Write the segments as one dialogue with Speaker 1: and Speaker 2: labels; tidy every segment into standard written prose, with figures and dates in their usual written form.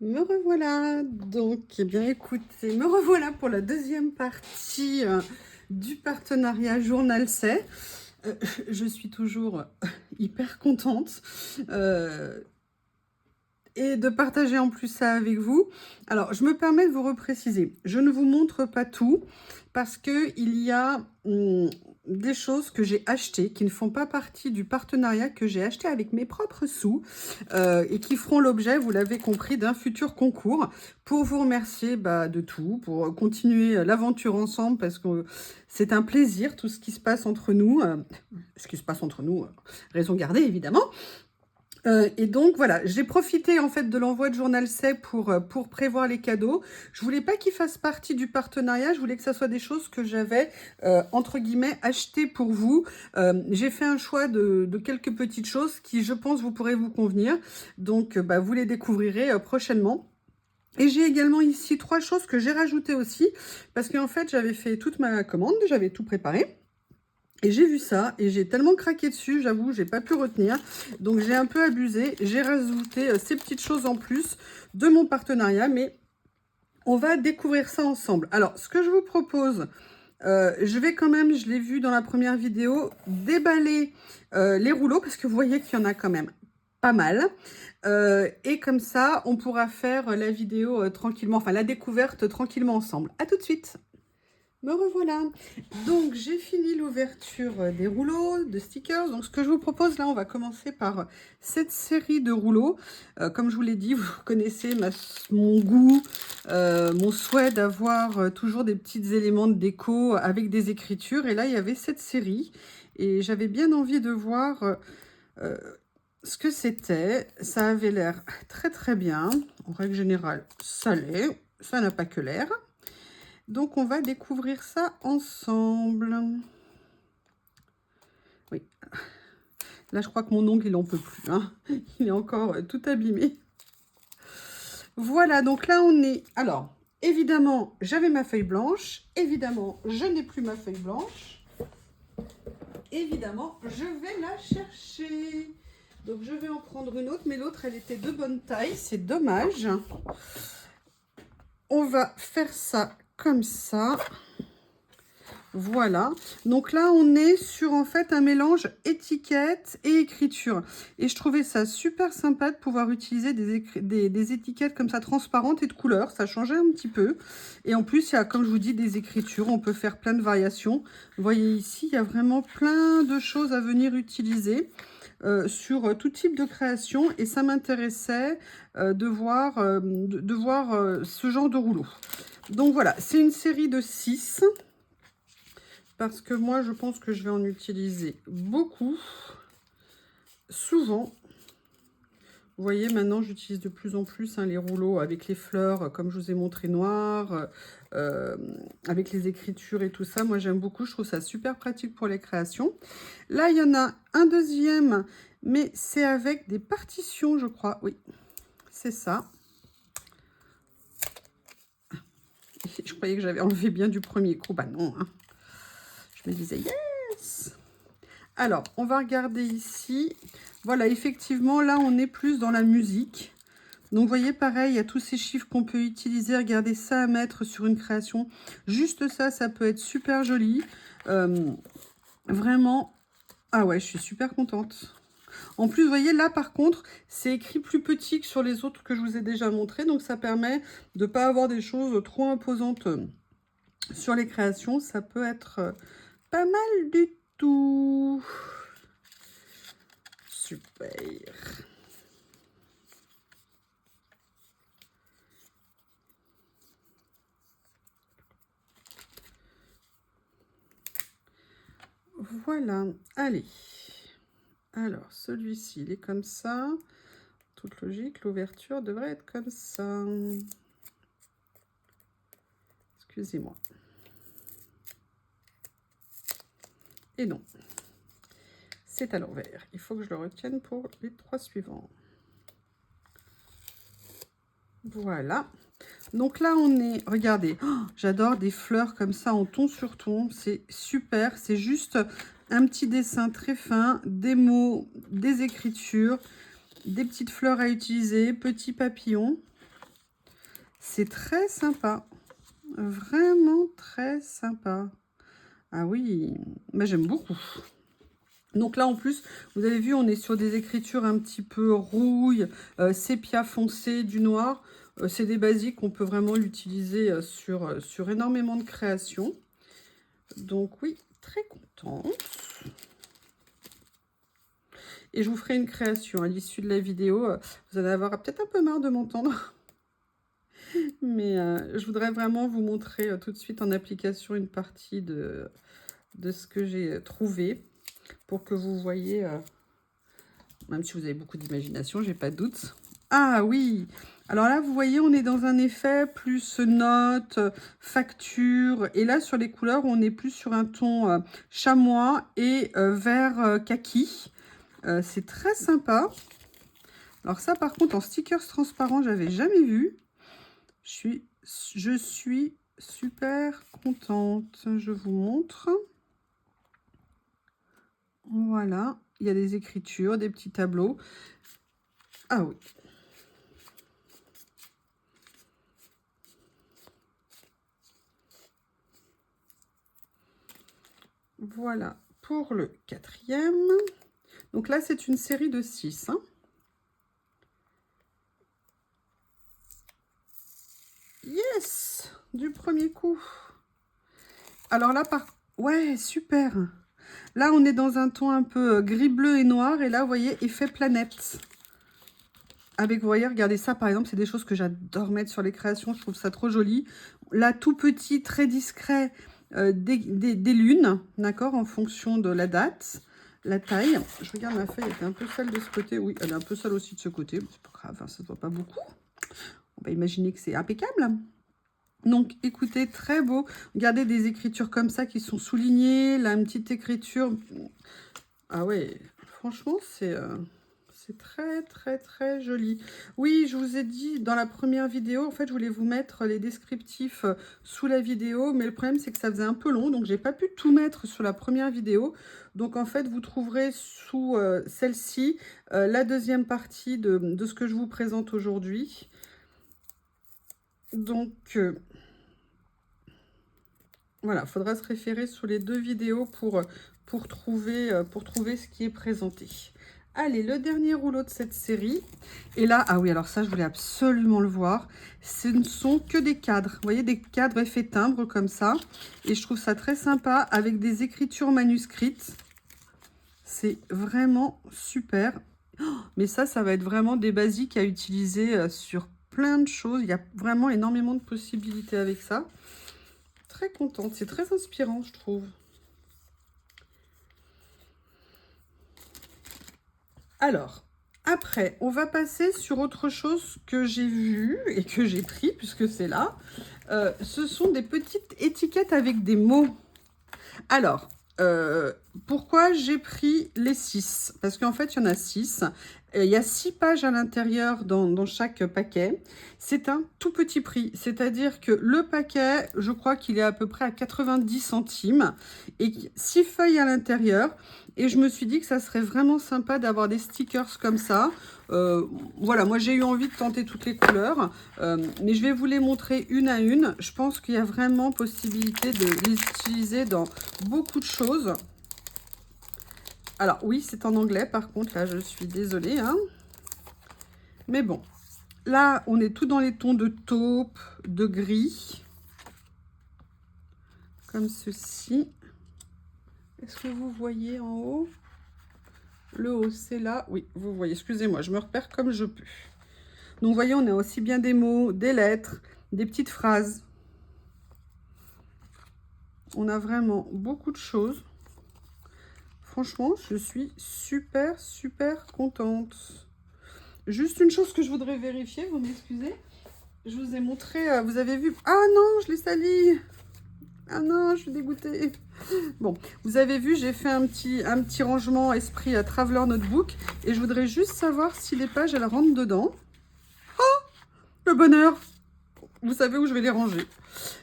Speaker 1: Me revoilà. Donc, eh bien, écoutez, me revoilà pour la deuxième partie du partenariat Journal C'est. Euh, je suis toujours hyper contente et de partager en plus ça avec vous. Alors, je me permets de vous repréciser. Je ne vous montre pas tout parce qu'il y a des choses que j'ai achetées qui ne font pas partie du partenariat que j'ai acheté avec mes propres sous et qui feront l'objet, vous l'avez compris, d'un futur concours pour vous remercier de tout, pour continuer l'aventure ensemble parce que c'est un plaisir tout ce qui se passe entre nous. Raison gardée évidemment. Et donc voilà, j'ai profité en fait de l'envoi de Journal C'est pour prévoir les cadeaux. Je voulais pas qu'ils fassent partie du partenariat, je voulais que ça soit des choses que j'avais entre guillemets achetées pour vous. J'ai fait un choix de quelques petites choses qui je pense vous pourrez vous convenir. Donc vous les découvrirez prochainement. Et j'ai également ici 3 choses que j'ai rajoutées aussi parce qu'en fait j'avais fait toute ma commande, j'avais tout préparé. Et j'ai vu ça et j'ai tellement craqué dessus, j'avoue, j'ai pas pu retenir. Donc j'ai un peu abusé, j'ai rajouté ces petites choses en plus de mon partenariat, mais on va découvrir ça ensemble. Alors, ce que je vous propose, je vais quand même, je l'ai vu dans la première vidéo, déballer les rouleaux, parce que vous voyez qu'il y en a quand même pas mal. Et comme ça, on pourra faire la vidéo tranquillement, enfin la découverte tranquillement ensemble. À tout de suite. Me revoilà. Donc, j'ai fini l'ouverture des rouleaux de stickers. Donc, ce que je vous propose, là, on va commencer par cette série de rouleaux. Comme je vous l'ai dit, vous connaissez mon goût, mon souhait d'avoir toujours des petits éléments de déco avec des écritures. Et là, il y avait cette série. Et j'avais bien envie de voir euh, ce que c'était. Ça avait l'air très, très bien. En règle générale, ça l'est. Ça n'a pas que l'air. Donc, on va découvrir ça ensemble. Oui. Là, je crois que mon ongle, il n'en peut plus. Hein. Il est encore tout abîmé. Voilà, donc là, on est... Alors, évidemment, j'avais ma feuille blanche. Évidemment, je n'ai plus ma feuille blanche. Évidemment, je vais la chercher. Donc, je vais en prendre une autre, mais l'autre, elle était de bonne taille. C'est dommage. On va faire ça comme ça. Voilà, donc là on est sur en fait un mélange étiquette et écriture. Et je trouvais ça super sympa de pouvoir utiliser des étiquettes comme ça transparentes et de couleurs. Ça changeait un petit peu. Et en plus, il y a, comme je vous dis, des écritures. On peut faire plein de variations. Vous voyez ici, il y a vraiment plein de choses à venir utiliser sur tout type de création. Et ça m'intéressait de voir, ce genre de rouleau. Donc voilà, c'est une série de 6. Parce que moi, je pense que je vais en utiliser beaucoup, souvent. Vous voyez, maintenant, j'utilise de plus en plus les rouleaux avec les fleurs, comme je vous ai montré, noir, avec les écritures et tout ça. Moi, j'aime beaucoup. Je trouve ça super pratique pour les créations. Là, il y en a un deuxième, mais c'est avec des partitions, je crois. Oui, c'est ça. Je croyais que j'avais enlevé bien du premier coup. Bah non, hein. Je me disais, yes! Alors, on va regarder ici. Voilà, effectivement, là, on est plus dans la musique. Donc, vous voyez, pareil, il y a tous ces chiffres qu'on peut utiliser. Regardez ça à mettre sur une création. Juste ça, ça peut être super joli. Vraiment, ah ouais, je suis super contente. En plus, vous voyez, là, par contre, c'est écrit plus petit que sur les autres que je vous ai déjà montré. Donc, ça permet de ne pas avoir des choses trop imposantes sur les créations. Ça peut être pas mal du tout. Super. Voilà, allez. Alors, celui-ci, il est comme ça. Toute logique, l'ouverture devrait être comme ça. Excusez-moi. Et non. C'est à l'envers. Il faut que je le retienne pour les 3 suivants. Voilà. Donc là, on est... Regardez, oh, j'adore des fleurs comme ça en ton sur ton. C'est super. C'est juste un petit dessin très fin, des mots, des écritures, des petites fleurs à utiliser, petits papillons. C'est très sympa. Vraiment très sympa. Ah oui, moi j'aime beaucoup. Donc là, en plus, vous avez vu, on est sur des écritures un petit peu rouille, sépia foncé, du noir. C'est des basiques, on peut vraiment l'utiliser sur énormément de créations. Donc oui, très contente. Et je vous ferai une création à l'issue de la vidéo. Vous allez avoir peut-être un peu marre de m'entendre. Mais je voudrais vraiment vous montrer tout de suite en application une partie de ce que j'ai trouvé. Pour que vous voyez, même si vous avez beaucoup d'imagination, j'ai pas de doute. Ah oui, alors là, vous voyez, on est dans un effet plus note, facture. Et là, sur les couleurs, on est plus sur un ton chamois et vert kaki. C'est très sympa. Alors ça, par contre, en stickers transparents, j'avais jamais vu. Je suis super contente. Je vous montre. Voilà, il y a des écritures, des petits tableaux. Ah oui. Voilà pour le 4e. Donc là, c'est une série de 6. Hein. Yes! Du premier coup. Alors là, ouais, super. Là, on est dans un ton un peu gris, bleu et noir. Et là, vous voyez, effet planète. Avec, vous voyez, regardez ça, par exemple, c'est des choses que j'adore mettre sur les créations. Je trouve ça trop joli. Là, tout petit, très discret, des lunes, d'accord, en fonction de la date, la taille. Je regarde ma feuille, elle était un peu sale de ce côté. Oui, elle est un peu sale aussi de ce côté. C'est pas grave, hein, ça ne doit pas beaucoup. On va imaginer que c'est impeccable. Donc, écoutez, très beau. Regardez des écritures comme ça qui sont soulignées. Là, une petite écriture. Ah ouais, franchement, c'est très, très, très joli. Oui, je vous ai dit dans la première vidéo, en fait, je voulais vous mettre les descriptifs sous la vidéo. Mais le problème, c'est que ça faisait un peu long. Donc, j'ai pas pu tout mettre sur la première vidéo. Donc, en fait, vous trouverez sous celle-ci la deuxième partie de ce que je vous présente aujourd'hui. Donc... voilà, il faudra se référer sur les 2 vidéos pour trouver ce qui est présenté. Allez, le dernier rouleau de cette série. Et là, ah oui, alors ça, je voulais absolument le voir. Ce ne sont que des cadres. Vous voyez, des cadres effets timbre comme ça. Et je trouve ça très sympa avec des écritures manuscrites. C'est vraiment super. Oh, mais ça va être vraiment des basiques à utiliser sur plein de choses. Il y a vraiment énormément de possibilités avec ça. Très contente, c'est très inspirant, je trouve. Alors, après, on va passer sur autre chose que j'ai vu et que j'ai pris, puisque c'est là. Ce sont des petites étiquettes avec des mots. Alors, pourquoi j'ai pris les 6? Parce qu'en fait, il y en a 6. Il y a 6 pages à l'intérieur dans chaque paquet. C'est un tout petit prix. C'est-à-dire que le paquet, je crois qu'il est à peu près à 90 centimes. Et 6 feuilles à l'intérieur. Et je me suis dit que ça serait vraiment sympa d'avoir des stickers comme ça. Voilà, moi j'ai eu envie de tenter toutes les couleurs. Mais je vais vous les montrer une à une. Je pense qu'il y a vraiment possibilité de les utiliser dans beaucoup de choses. Alors oui, c'est en anglais par contre, là je suis désolée. Hein. Mais bon, là on est tout dans les tons de taupe, de gris. Comme ceci. Est-ce que vous voyez en haut? Le haut, c'est là. Oui, vous voyez, excusez-moi, je me repère comme je peux. Donc, vous voyez, on a aussi bien des mots, des lettres, des petites phrases. On a vraiment beaucoup de choses. Franchement, je suis super, super contente. Juste une chose que je voudrais vérifier, vous m'excusez. Je vous ai montré, vous avez vu... Ah non, je l'ai sali. Ah non, je suis dégoûtée. Bon, vous avez vu, j'ai fait un petit rangement esprit à Traveler Notebook. Et je voudrais juste savoir si les pages, elles rentrent dedans. Oh, le bonheur! Vous savez où je vais les ranger.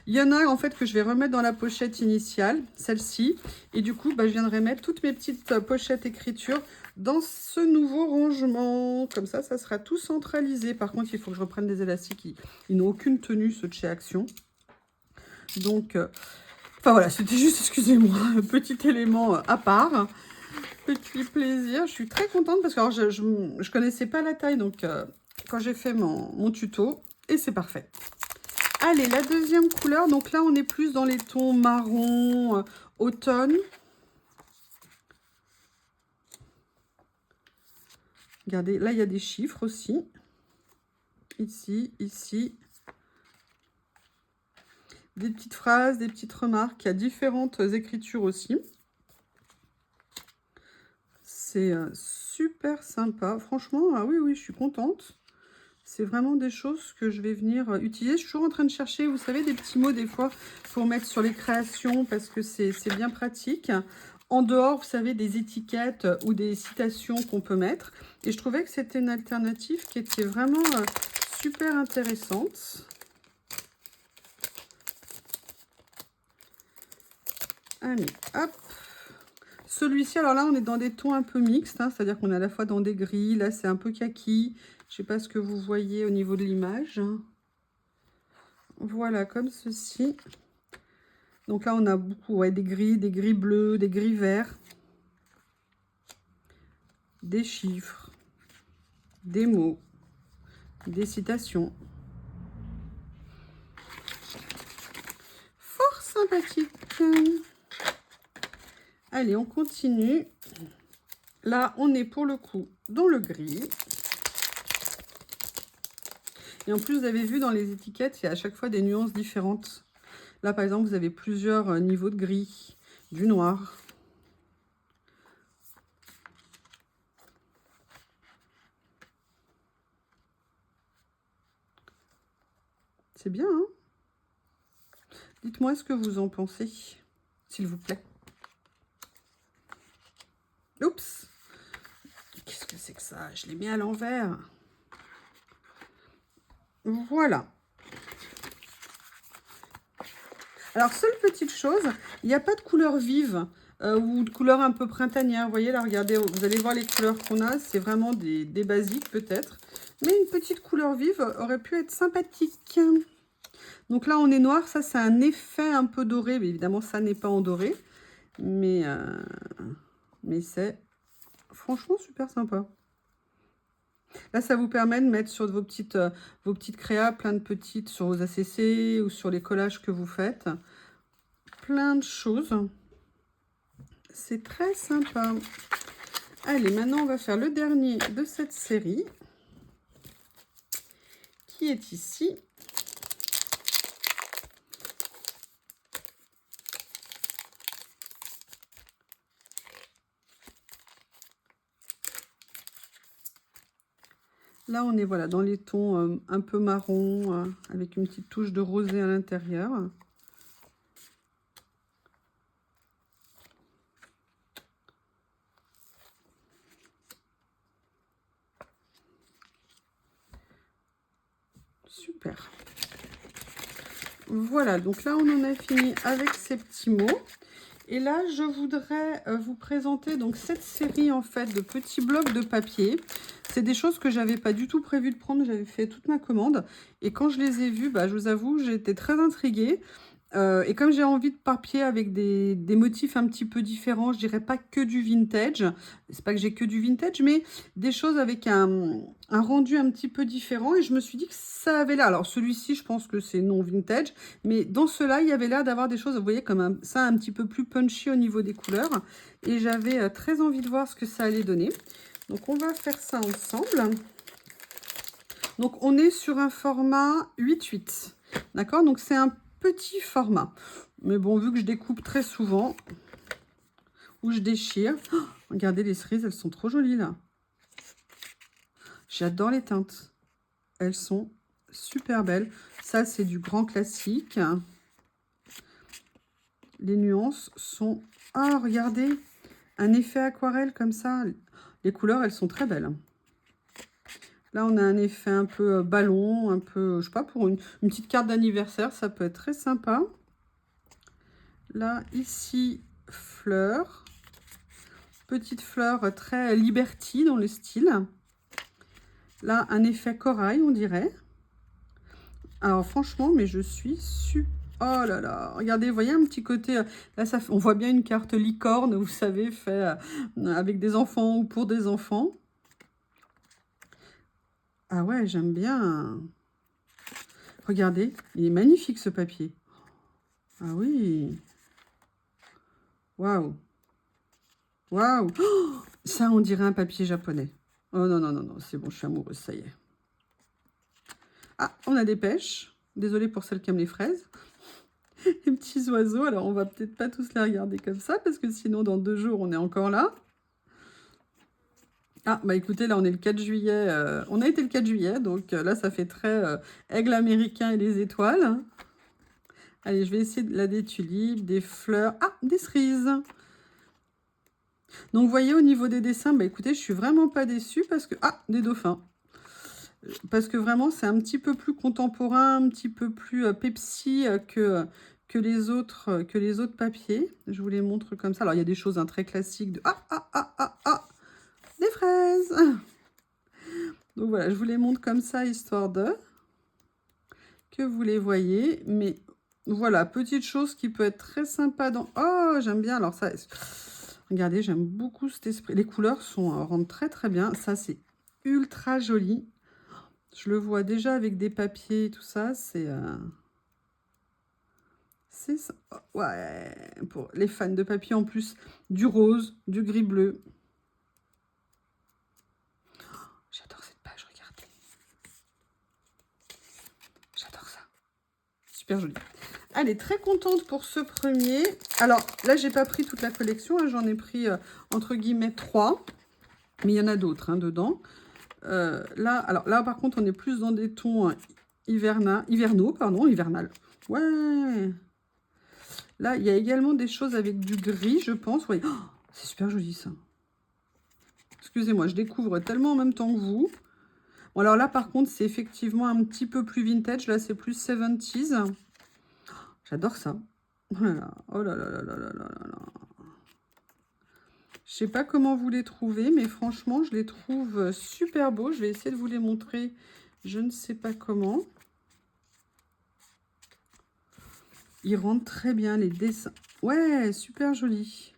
Speaker 1: Il y en a en fait que je vais remettre dans la pochette initiale, celle-ci. Et du coup, bah, je viendrai mettre toutes mes petites pochettes écriture dans ce nouveau rangement. Comme ça sera tout centralisé. Par contre, il faut que je reprenne des élastiques. Ils n'ont aucune tenue, ceux de chez Action. Donc, enfin voilà, c'était juste, excusez-moi, un petit élément à part. Petit plaisir. Je suis très contente parce que alors, je connaissais pas la taille. Donc, quand j'ai fait mon tuto, et c'est parfait. Allez, la deuxième couleur. Donc là, on est plus dans les tons marron, automne. Regardez, là, il y a des chiffres aussi. Ici, ici. Des petites phrases, des petites remarques. Il y a différentes écritures aussi. C'est super sympa. Franchement, ah oui, oui, je suis contente. C'est vraiment des choses que je vais venir utiliser. Je suis toujours en train de chercher, vous savez, des petits mots des fois pour mettre sur les créations parce que c'est bien pratique. En dehors, vous savez, des étiquettes ou des citations qu'on peut mettre. Et je trouvais que c'était une alternative qui était vraiment super intéressante. Allez, hop. Celui-ci, alors là, on est dans des tons un peu mixtes, hein, c'est-à-dire qu'on est à la fois dans des gris. Là, c'est un peu kaki. Je ne sais pas ce que vous voyez au niveau de l'image. Voilà, comme ceci. Donc là, on a beaucoup, ouais, des gris bleus, des gris verts, des chiffres, des mots, des citations. Fort sympathique. Allez, on continue. Là, on est pour le coup dans le gris. Et en plus, vous avez vu dans les étiquettes, il y a à chaque fois des nuances différentes. Là, par exemple, vous avez plusieurs niveaux de gris, du noir. C'est bien, hein? Dites-moi ce que vous en pensez, s'il vous plaît. Oups! Qu'est-ce que c'est que ça? Je l'ai mis à l'envers. Voilà. Alors, seule petite chose, il n'y a pas de couleur vive ou de couleur un peu printanière. Vous voyez, là, regardez, vous allez voir les couleurs qu'on a. C'est vraiment des basiques, peut-être. Mais une petite couleur vive aurait pu être sympathique. Donc là, on est noir. Ça, c'est un effet un peu doré. Mais évidemment, ça n'est pas en doré. Mais c'est franchement super sympa. Là, ça vous permet de mettre sur vos petites créas, plein de petites sur vos ACC ou sur les collages que vous faites. Plein de choses. C'est très sympa. Allez, maintenant, on va faire le dernier de cette série, qui est ici. Là, on est voilà, dans les tons un peu marron, avec une petite touche de rosé à l'intérieur. Super. Voilà, donc là, on en a fini avec ces petits mots. Et là, je voudrais vous présenter donc cette série en fait de petits blocs de papier. C'est des choses que j'avais pas du tout prévu de prendre. J'avais fait toute ma commande. Et quand je les ai vus, bah, je vous avoue, j'ai été très intriguée. Et comme j'ai envie de papier avec des motifs un petit peu différents, je dirais pas que du vintage. C'est pas que j'ai que du vintage, mais des choses avec un rendu un petit peu différent. Et je me suis dit que ça avait l'air. Alors celui-ci, je pense que c'est non vintage. Mais dans cela, il y avait l'air d'avoir des choses, vous voyez, comme ça un petit peu plus punchy au niveau des couleurs. Et j'avais très envie de voir ce que ça allait donner. Donc on va faire ça ensemble. Donc on est sur un format 8-8. D'accord? Donc c'est un petit format. Mais bon, vu que je découpe très souvent, ou je déchire. Oh, regardez les cerises, elles sont trop jolies là. J'adore les teintes. Elles sont super belles. Ça, c'est du grand classique. Les nuances sont... Ah, regardez, un effet aquarelle comme ça. Les couleurs, elles sont très belles. Là, on a un effet un peu ballon, un peu, je sais pas, pour une petite carte d'anniversaire, ça peut être très sympa. Là, ici, fleurs. petites fleurs très liberty dans le style. Là, un effet corail, on dirait. Alors, franchement, mais je suis super... Oh là là, regardez, vous voyez un petit côté... Là, ça, on voit bien une carte licorne, vous savez, fait avec des enfants ou pour des enfants. Ah ouais, j'aime bien. Regardez, il est magnifique ce papier. Ah oui. Waouh. Waouh. Oh, ça, on dirait un papier japonais. Oh non, non, non, non, c'est bon, je suis amoureuse, ça y est. Ah, on a des pêches. Désolée pour celles qui aiment les fraises. Les petits oiseaux, alors on va peut-être pas tous les regarder comme ça, parce que sinon, dans 2 jours, on est encore là. Ah, bah écoutez, là, on est le 4 juillet. On a été le 4 juillet, donc là, ça fait très aigle américain et les étoiles. Allez, je vais essayer là des tulipes, des fleurs. Ah, des cerises. Donc, vous voyez, au niveau des dessins, bah écoutez, je suis vraiment pas déçue parce que... Ah, des dauphins. Parce que vraiment, c'est un petit peu plus contemporain, un petit peu plus Pepsi que les autres papiers. Je vous les montre comme ça. Alors, il y a des choses très classiques de... Ah, ah, ah, ah, ah, des fraises. Donc, voilà, je vous les montre comme ça, histoire de... que vous les voyez. Mais voilà, petite chose qui peut être très sympa dans... Oh, j'aime bien. Alors, ça... Regardez, j'aime beaucoup cet esprit. Les couleurs rendent très, très bien. Ça, c'est ultra joli. Je le vois déjà avec des papiers et tout ça, c'est ça. Ouais, pour les fans de papier en plus, du rose, du gris bleu. J'adore cette page, regardez. J'adore ça. Super joli. Allez, très contente pour ce premier. Alors là, j'ai pas pris toute la collection, hein, j'en ai pris entre guillemets 3. Mais il y en a d'autres dedans. Alors là, par contre, on est plus dans des tons hivernaux. Ouais. Là, il y a également des choses avec du gris, je pense. Ouais. Oh, c'est super joli, ça. Excusez-moi, je découvre tellement en même temps que vous. Bon, alors là, par contre, c'est effectivement un petit peu plus vintage. Là, c'est plus 70s. J'adore ça. Oh là là, oh là là là là là là là. Je sais pas comment vous les trouvez, mais franchement, je les trouve super beaux. Je vais essayer de vous les montrer. Je ne sais pas comment. Ils rendent très bien les dessins. Ouais, super joli.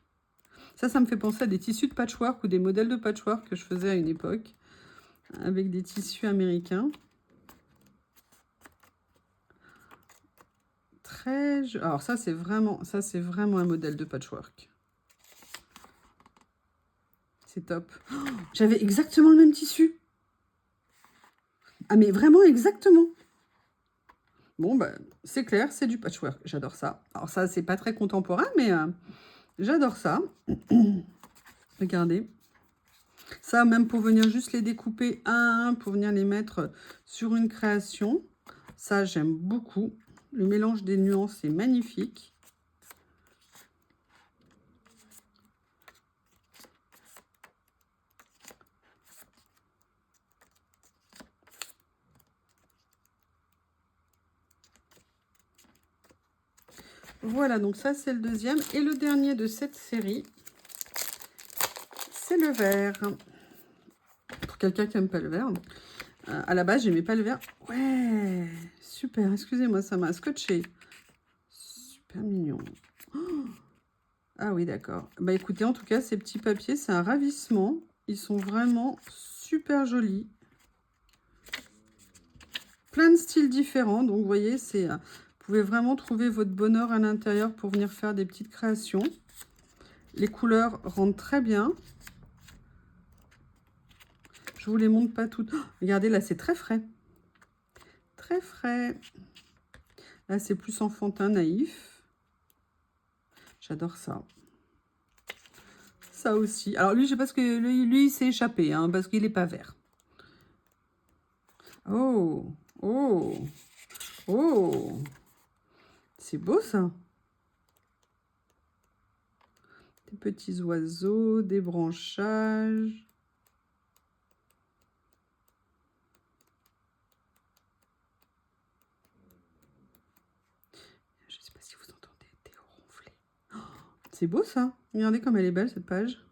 Speaker 1: Ça me fait penser à des tissus de patchwork ou des modèles de patchwork que je faisais à une époque. Avec des tissus américains. Alors ça, c'est vraiment un modèle de patchwork. C'est top. Oh, j'avais exactement le même tissu. Ah, mais vraiment exactement. Bon, bah, c'est clair, c'est du patchwork. J'adore ça. Alors ça, c'est pas très contemporain, mais j'adore ça. Regardez. Ça, même pour venir juste les découper un à un, pour venir les mettre sur une création. Ça, j'aime beaucoup. Le mélange des nuances est magnifique. Voilà, donc ça, c'est le deuxième. Et le dernier de cette série, c'est le vert. Pour quelqu'un qui n'aime pas le vert. À la base, j'aimais pas le vert. Ouais, super. Excusez-moi, ça m'a scotché. Super mignon. Oh, ah oui, d'accord. Bah écoutez, en tout cas, ces petits papiers, c'est un ravissement. Ils sont vraiment super jolis. Plein de styles différents. Donc, vous voyez, vous pouvez vraiment trouver votre bonheur à l'intérieur pour venir faire des petites créations. Les couleurs rendent très bien. Je vous les montre pas toutes. Oh, regardez, là, c'est très frais. Très frais. Là, c'est plus enfantin, naïf. J'adore ça. Ça aussi. Alors, lui, je sais pas ce que... Lui il s'est échappé, hein, parce qu'il n'est pas vert. Oh, oh, oh. C'est beau, ça. Des petits oiseaux, des branchages. Je sais pas si vous entendez Théo ronfler. Oh, c'est beau, ça. Regardez comme elle est belle, cette page.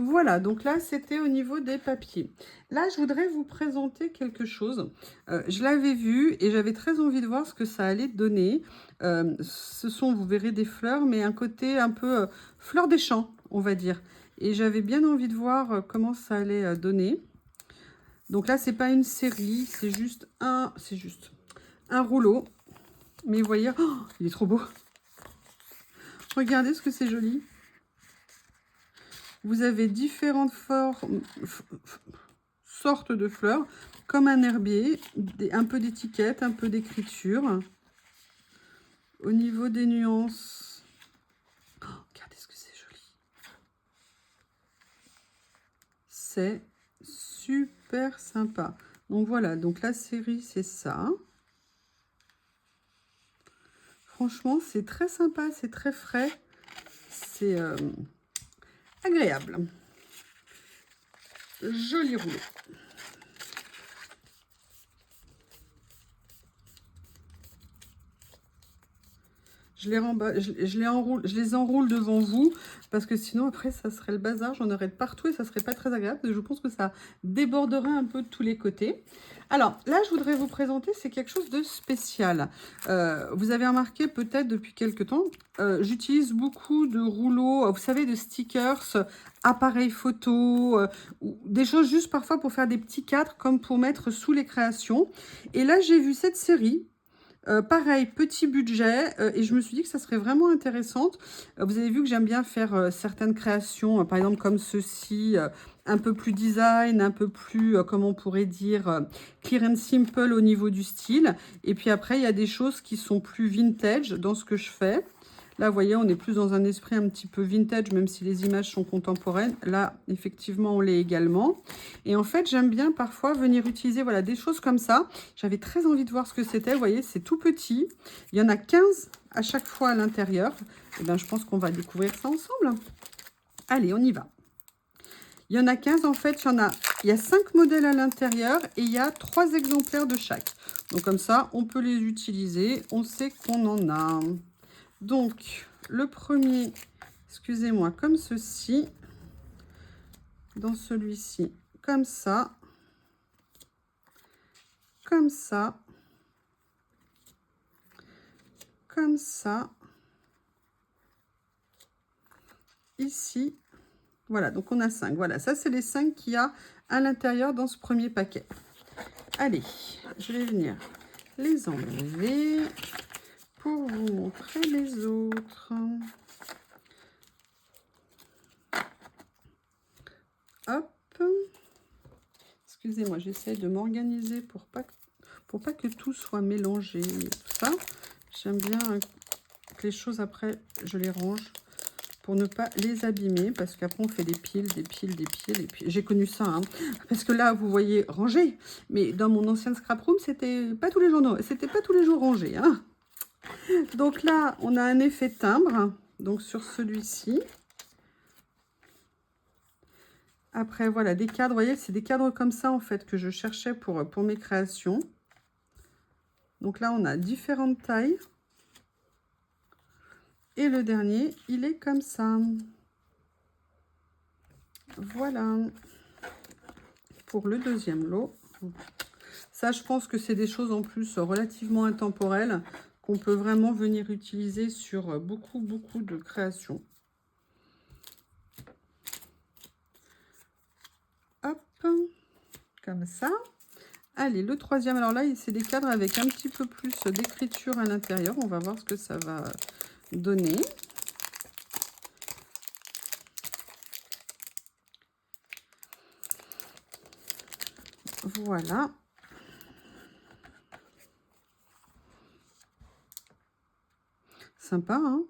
Speaker 1: Voilà, donc là, c'était au niveau des papiers. Là, je voudrais vous présenter quelque chose. Je l'avais vu et j'avais très envie de voir ce que ça allait donner. Ce sont, vous verrez, des fleurs, mais un côté un peu fleur des champs, on va dire. Et j'avais bien envie de voir comment ça allait donner. Donc là, c'est pas une série, c'est juste un rouleau. Mais vous voyez, oh, il est trop beau. Regardez ce que c'est joli. Vous avez différentes sortes de fleurs, comme un herbier, un peu d'étiquette, un peu d'écriture. Au niveau des nuances, oh, regardez ce que c'est joli. C'est super sympa. Donc voilà, donc la série, c'est ça. Franchement, c'est très sympa, c'est très frais. C'est agréable. Joli rouleau. Je les enroule devant vous parce que sinon après ça serait le bazar, j'en aurais de partout et ça serait pas très agréable. Je pense que ça déborderait un peu de tous les côtés. Alors là, je voudrais vous présenter, c'est quelque chose de spécial. Vous avez remarqué peut-être depuis quelques temps, j'utilise beaucoup de rouleaux, vous savez, de stickers, appareils photo, ou des choses juste parfois pour faire des petits cadres comme pour mettre sous les créations. Et là, j'ai vu cette série. Pareil, petit budget, et je me suis dit que ça serait vraiment intéressante. Vous avez vu que j'aime bien faire certaines créations, par exemple comme ceci, un peu plus design, un peu plus, comment on pourrait dire, clear and simple au niveau du style. Et puis après, il y a des choses qui sont plus vintage dans ce que je fais. Là, vous voyez, on est plus dans un esprit un petit peu vintage, même si les images sont contemporaines. Là, effectivement, on l'est également. Et en fait, j'aime bien parfois venir utiliser voilà, des choses comme ça. J'avais très envie de voir ce que c'était. Vous voyez, c'est tout petit. Il y en a 15 à chaque fois à l'intérieur. Et bien, je pense qu'on va découvrir ça ensemble. Allez, on y va. Il y en a 15, en fait, il y a 5 modèles à l'intérieur et il y a 3 exemplaires de chaque. Donc, comme ça, on peut les utiliser. On sait qu'on en a. Donc, le premier, excusez-moi, comme ceci. Dans celui-ci, comme ça. Comme ça. Comme ça. Ici. Voilà, donc on a 5. Voilà, ça, c'est les 5 qu'il y a à l'intérieur dans ce premier paquet. Allez, je vais venir les enlever pour vous montrer les autres. Hop. Excusez-moi, j'essaie de m'organiser pour pas que tout soit mélangé et tout ça. J'aime bien que les choses, après, je les range pour ne pas les abîmer, parce qu'après, on fait des piles, des piles, des piles. Et puis, j'ai connu ça, hein, parce que là, vous voyez, rangé. Mais dans mon ancienne scrap room, c'était pas tous les jours rangé. Hein. Donc là, on a un effet timbre, donc sur celui-ci. Après, voilà, des cadres, vous voyez, c'est des cadres comme ça, en fait, que je cherchais pour mes créations. Donc là, on a différentes tailles. Et le dernier, il est comme ça. Voilà. Pour le deuxième lot. Ça, je pense que c'est des choses en plus relativement intemporelles qu'on peut vraiment venir utiliser sur beaucoup, beaucoup de créations. Hop, comme ça. Allez, le troisième, alors là, c'est des cadres avec un petit peu plus d'écriture à l'intérieur. On va voir ce que ça va donner. Voilà. Sympa, hein?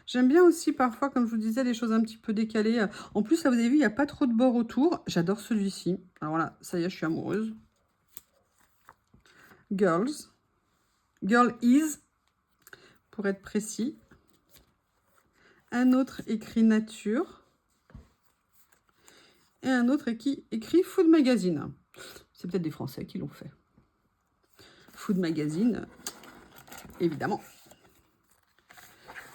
Speaker 1: J'aime bien aussi parfois, comme je vous disais, les choses un petit peu décalées. En plus, là, vous avez vu, il n'y a pas trop de bords autour. J'adore celui-ci. Alors là, ça y est, je suis amoureuse. Girls. Girl is, pour être précis. Un autre écrit nature. Et un autre qui écrit Food Magazine. C'est peut-être des Français qui l'ont fait. Food Magazine, évidemment.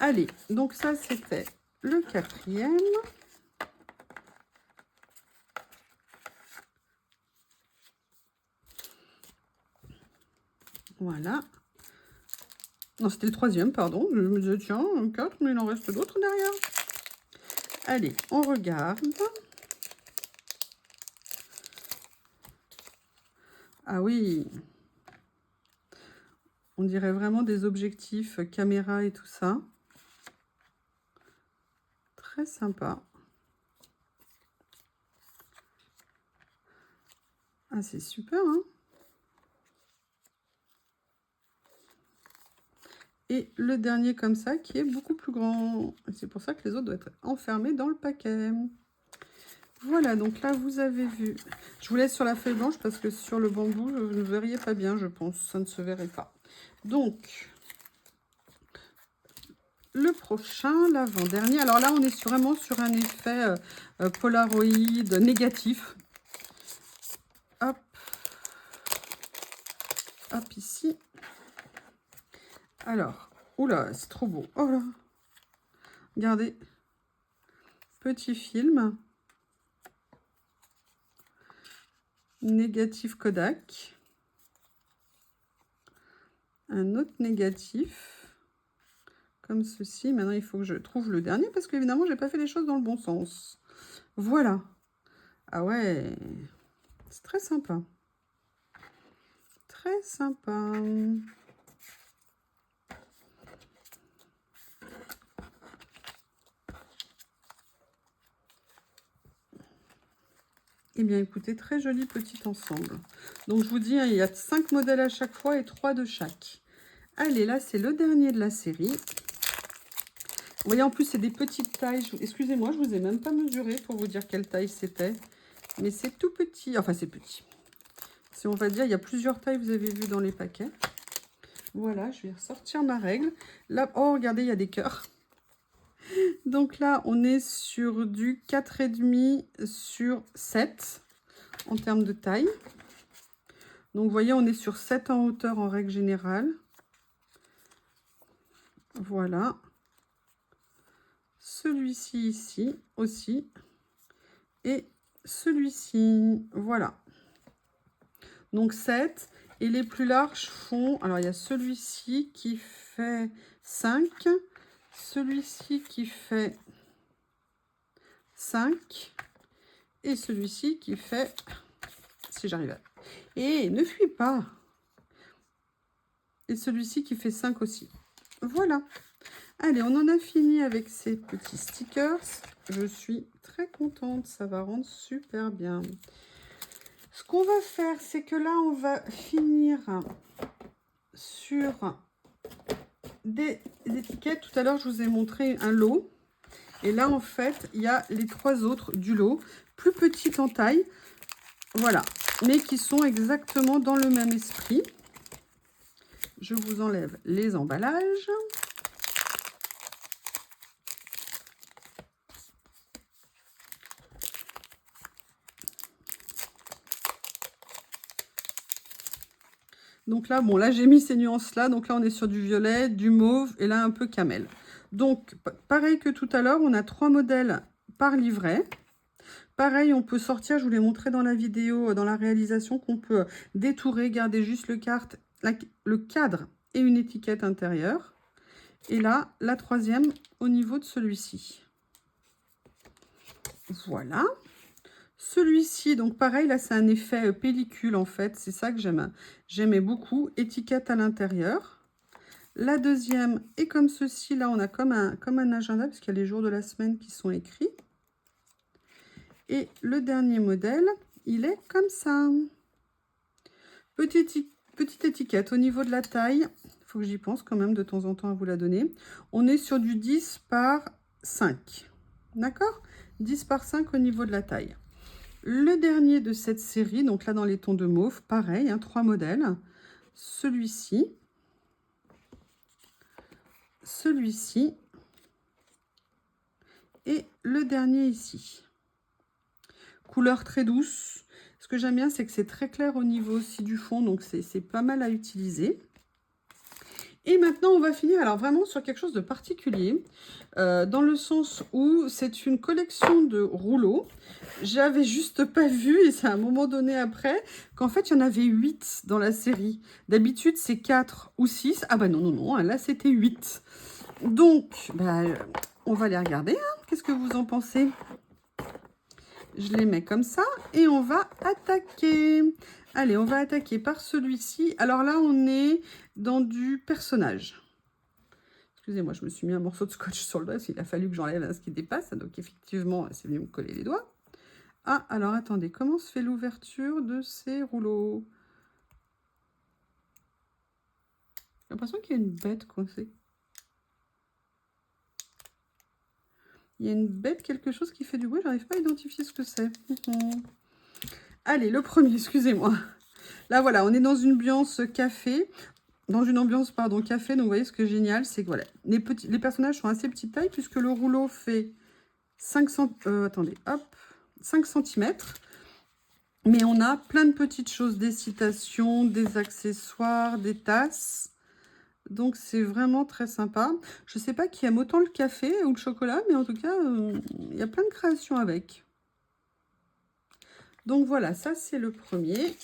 Speaker 1: Allez, donc ça, c'était le quatrième. Voilà. Non, c'était le troisième, pardon. Je me disais, tiens, 4, mais il en reste d'autres derrière. Allez, on regarde. Ah oui. On dirait vraiment des objectifs caméra et tout ça. Très sympa. Ah, c'est super, hein? Et le dernier comme ça, qui est beaucoup plus grand. C'est pour ça que les autres doivent être enfermés dans le paquet. Voilà, donc là, vous avez vu. Je vous laisse sur la feuille blanche parce que sur le bambou, vous ne verriez pas bien, je pense. Ça ne se verrait pas. Donc, le prochain, l'avant-dernier. Alors là, on est vraiment sur un effet Polaroid négatif. Hop. Hop, ici. Alors, oula, c'est trop beau. Oh là. Regardez. Petit film. Négatif Kodak. Un autre négatif. Comme ceci. Maintenant, il faut que je trouve le dernier parce qu'évidemment, j'ai pas fait les choses dans le bon sens. Voilà. Ah ouais. C'est très sympa. Très sympa. Eh bien, écoutez, très joli petit ensemble. Donc, je vous dis, hein, il y a 5 modèles à chaque fois et 3 de chaque. Allez, là, c'est le dernier de la série. Vous voyez, en plus, c'est des petites tailles. Excusez-moi, je ne vous ai même pas mesuré pour vous dire quelle taille c'était. Mais c'est tout petit. Enfin, c'est petit. Si on va dire, il y a plusieurs tailles, vous avez vu dans les paquets. Voilà, je vais ressortir ma règle. Là, oh, regardez, il y a des cœurs. Donc là, on est sur du 4,5 sur 7 en termes de taille. Donc, vous voyez, on est sur 7 en hauteur en règle générale. Voilà. Celui-ci ici aussi. Et celui-ci, voilà. Donc 7. Et les plus larges font... Alors, il y a celui-ci qui fait 5. Celui-ci qui fait 5. Et celui-ci qui fait... Si j'arrive à... Et ne fuis pas. Et celui-ci qui fait 5 aussi. Voilà. Allez, on en a fini avec ces petits stickers. Je suis très contente. Ça va rendre super bien. Ce qu'on va faire, c'est que là, on va finir sur des étiquettes. Tout à l'heure, je vous ai montré un lot. Et là, en fait, il y a les 3 autres du lot, plus petites en taille. Voilà, mais qui sont exactement dans le même esprit. Je vous enlève les emballages. Donc là, bon, là, j'ai mis ces nuances-là. Donc là, on est sur du violet, du mauve et là, un peu camel. Donc, pareil que tout à l'heure, on a 3 modèles par livret. Pareil, on peut sortir, je vous l'ai montré dans la vidéo, dans la réalisation, qu'on peut détourer, garder juste le cadre et une étiquette intérieure. Et là, la 3e au niveau de celui-ci. Voilà. Celui-ci, donc pareil, là, c'est un effet pellicule, en fait. C'est ça que j'aimais beaucoup. Étiquette à l'intérieur. La 2e est comme ceci. Là, on a comme un agenda, parce qu'il y a les jours de la semaine qui sont écrits. Et le dernier modèle, il est comme ça. Petite étiquette au niveau de la taille. Il faut que j'y pense quand même de temps en temps à vous la donner. On est sur du 10 par 5. D'accord? 10 par 5 au niveau de la taille. Le dernier de cette série, donc là dans les tons de mauve, pareil, hein, 3 modèles. Celui-ci. Celui-ci. Et le dernier ici. Couleur très douce. Ce que j'aime bien, c'est que c'est très clair au niveau aussi du fond, donc c'est pas mal à utiliser. Et maintenant, on va finir alors vraiment sur quelque chose de particulier, dans le sens où c'est une collection de rouleaux. J'avais juste pas vu, et c'est à un moment donné après, qu'en fait, il y en avait 8 dans la série. D'habitude, c'est 4 ou 6. Ah bah non, non, non, là, c'était 8. Donc, bah, on va les regarder, hein. Qu'est-ce que vous en pensez? Je les mets comme ça et on va attaquer. Allez, on va attaquer par celui-ci. Alors là, on est dans du personnage. Excusez-moi, je me suis mis un morceau de scotch sur le doigt parce qu'il a fallu que j'enlève ce qui dépasse. Donc effectivement, c'est venu me coller les doigts. Ah, alors attendez, comment se fait l'ouverture de ces rouleaux? J'ai l'impression qu'il y a une bête coincée. Il y a une bête, quelque chose qui fait du bruit. J'arrive pas à identifier ce que c'est. Allez, le premier, excusez-moi. Là, voilà, on est dans une ambiance café. Dans une ambiance, pardon, café. Donc, vous voyez, ce qui est génial, c'est que voilà, les personnages sont assez petite taille puisque le rouleau fait 5 attendez, hop, 5 cm. Mais on a plein de petites choses, des citations, des accessoires, des tasses. Donc, c'est vraiment très sympa. Je ne sais pas qui aime autant le café ou le chocolat, mais en tout cas, il y a plein de créations avec. Donc, voilà, ça, c'est le premier.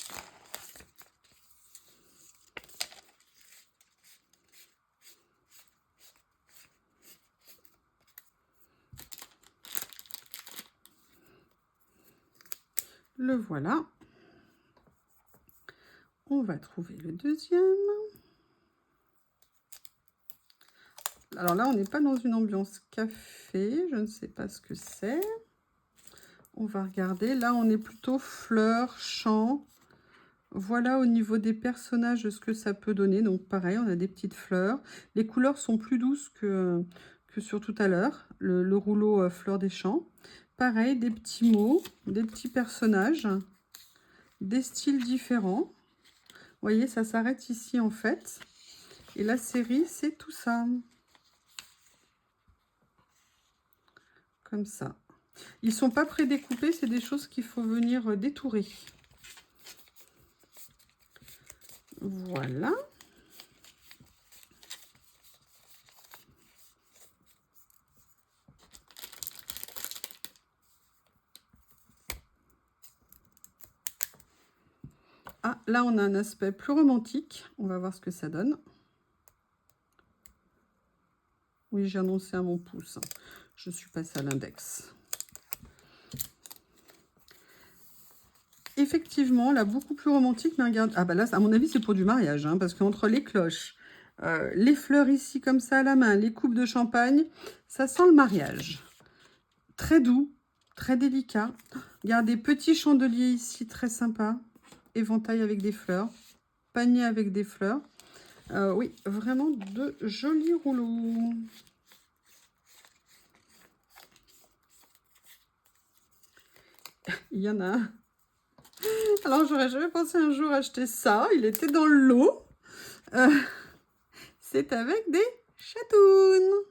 Speaker 1: Le voilà. On va trouver le deuxième. Alors là, on n'est pas dans une ambiance café. Je ne sais pas ce que c'est. On va regarder. Là, on est plutôt fleurs, champs. Voilà au niveau des personnages ce que ça peut donner. Donc pareil, on a des petites fleurs. Les couleurs sont plus douces que sur tout à l'heure. Le rouleau fleurs des champs. Pareil, des petits mots, des petits personnages, des styles différents. Vous voyez, ça s'arrête ici en fait. Et la série, c'est tout ça. Comme ça. Ils sont pas prédécoupés, c'est des choses qu'il faut venir détourer. Voilà. Ah, là, on a un aspect plus romantique. On va voir ce que ça donne. Oui, j'ai annoncé à mon pouce. Je suis passée à l'index. Effectivement, là, beaucoup plus romantique. Mais regarde, ah bah là, à mon avis, c'est pour du mariage. Hein, parce qu'entre les cloches, les fleurs ici, comme ça, à la main, les coupes de champagne, ça sent le mariage. Très doux, très délicat. Regardez, petit chandelier ici, très sympa. Éventail avec des fleurs. Panier avec des fleurs. Oui, vraiment de jolis rouleaux. Il y en a un. Alors, j'aurais jamais pensé un jour acheter ça. Il était dans le lot. C'est avec des chatounes.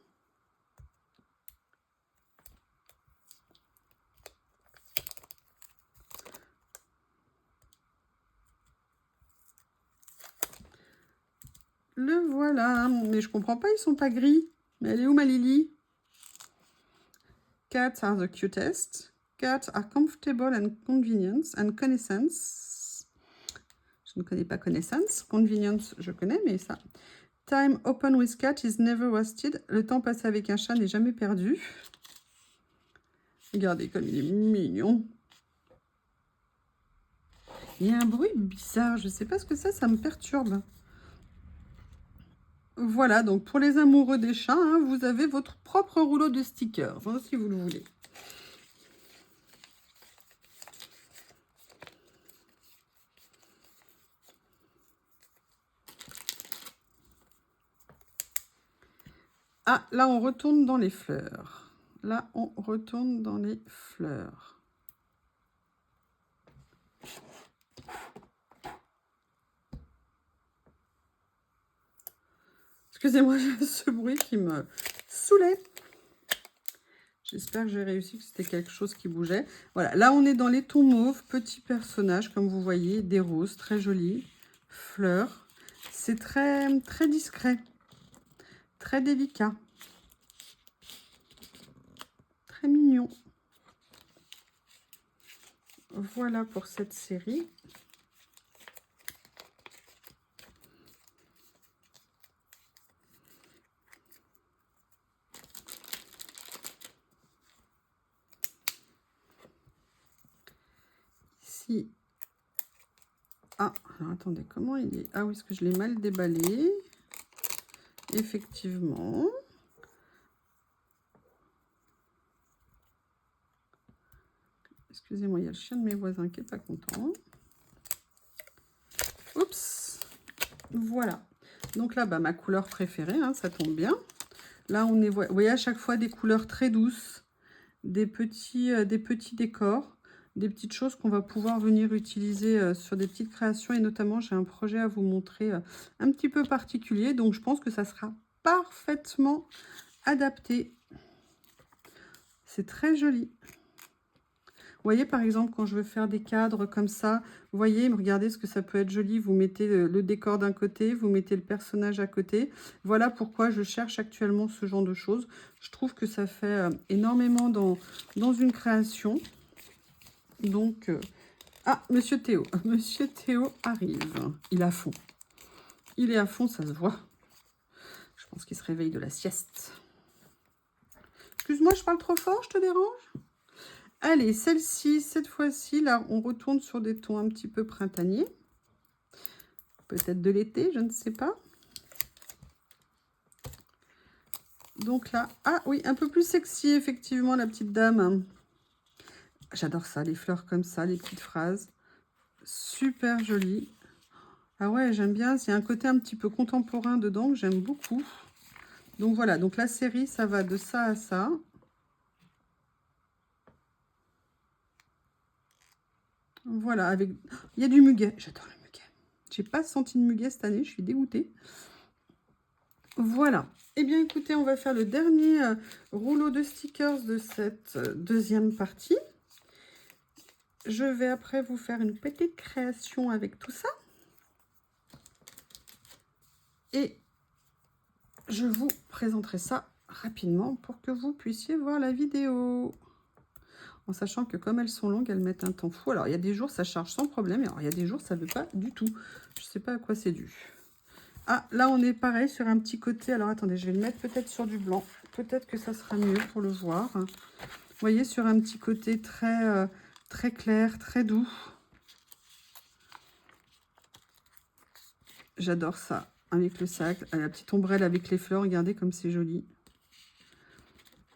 Speaker 1: Le voilà. Mais je comprends pas, ils sont pas gris. Mais elle est où ma Lily? Cats are the cutest. Cats are comfortable and convenience and connaissance. Je ne connais pas connaissance. Convenience, je connais, mais ça. Time open with cat is never wasted. Le temps passé avec un chat n'est jamais perdu. Regardez comme il est mignon. Il y a un bruit bizarre. Je ne sais pas ce que c'est, ça me perturbe. Voilà, donc pour les amoureux des chats, hein, vous avez votre propre rouleau de stickers, hein, si vous le voulez. Ah, là, on retourne dans les fleurs. Là, on retourne dans les fleurs. Excusez-moi, j'ai ce bruit qui me saoulait. J'espère que j'ai réussi, que c'était quelque chose qui bougeait. Voilà, là, on est dans les tons mauves, petits personnages, comme vous voyez, des roses très jolies, fleurs. C'est très, très discret. Très délicat. Très mignon. Voilà pour cette série. Ici. Ah, alors attendez, comment il est? Ah oui, parce que je l'ai mal déballé. Effectivement. Excusez-moi, il y a le chien de mes voisins qui n'est pas content. Oups. Voilà. Donc là, bah, ma couleur préférée, hein, ça tombe bien. Là, on est, vous voyez, à chaque fois des couleurs très douces, des petits décors, des petites choses qu'on va pouvoir venir utiliser sur des petites créations. Et notamment, j'ai un projet à vous montrer un petit peu particulier. Donc, je pense que ça sera parfaitement adapté. C'est très joli. Vous voyez, par exemple, quand je veux faire des cadres comme ça, vous voyez, regardez ce que ça peut être joli. Vous mettez le décor d'un côté, vous mettez le personnage à côté. Voilà pourquoi je cherche actuellement ce genre de choses. Je trouve que ça fait énormément dans une création. Donc, ah, Monsieur Théo. Monsieur Théo arrive. Il est à fond. Il est à fond, ça se voit. Je pense qu'il se réveille de la sieste. Excuse-moi, je parle trop fort, je te dérange ? Allez, celle-ci, cette fois-ci, là, on retourne sur des tons un petit peu printaniers. Peut-être de l'été, je ne sais pas. Donc là, ah oui, un peu plus sexy, effectivement, la petite dame. J'adore ça, les fleurs comme ça, les petites phrases. Super joli. Ah ouais, j'aime bien. C'est un côté un petit peu contemporain dedans que j'aime beaucoup. Donc voilà, donc la série, ça va de ça à ça. Voilà, avec... Il y a du muguet. J'adore le muguet. J'ai pas senti de muguet cette année, je suis dégoûtée. Voilà. Eh bien, écoutez, on va faire le dernier rouleau de stickers de cette deuxième partie. Je vais après vous faire une petite création avec tout ça. Et je vous présenterai ça rapidement pour que vous puissiez voir la vidéo. En sachant que comme elles sont longues, elles mettent un temps fou. Alors, il y a des jours, ça charge sans problème. Alors, il y a des jours, ça ne veut pas du tout. Je ne sais pas à quoi c'est dû. Ah, là, on est pareil sur un petit côté. Alors, attendez, je vais le mettre peut-être sur du blanc. Peut-être que ça sera mieux pour le voir. Vous voyez, sur un petit côté très, très clair, très doux. J'adore ça. Avec le sac, la petite ombrelle avec les fleurs. Regardez comme c'est joli.